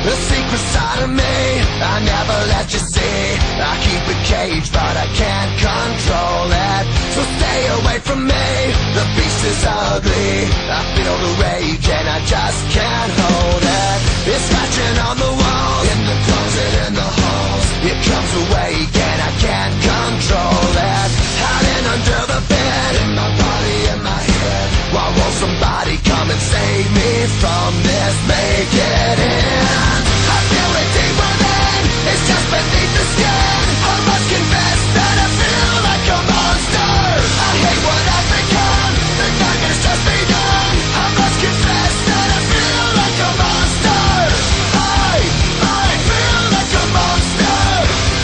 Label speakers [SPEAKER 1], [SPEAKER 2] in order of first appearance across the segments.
[SPEAKER 1] The secret side of me I never let you see. I keep it caged but I can't control it. So stay away from me, the beast is ugly. I feel the rage and I just can't hold it. It's scratching on the walls, in the closet, in the halls. It comes awake and I can't control it. Hiding under the bed, in my body, in my head. Why won't somebody come and save me from this? Make it end. I feel it deep within, it's just beneath the skin. I must confess that I feel like a monster. I hate what I've become, the nightmare's just begun. I must confess that I feel like a monster. I feel like a monster.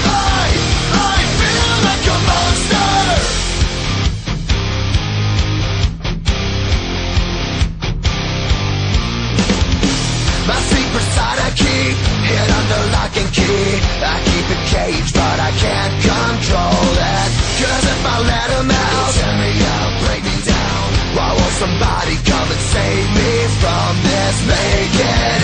[SPEAKER 1] I feel like a monster. My secret side I keep hid under lock and key. I keep it caged but I can't control it. Cause if I let him out, he'll tear me up, break me down. Why won't somebody come and save me from this? Make it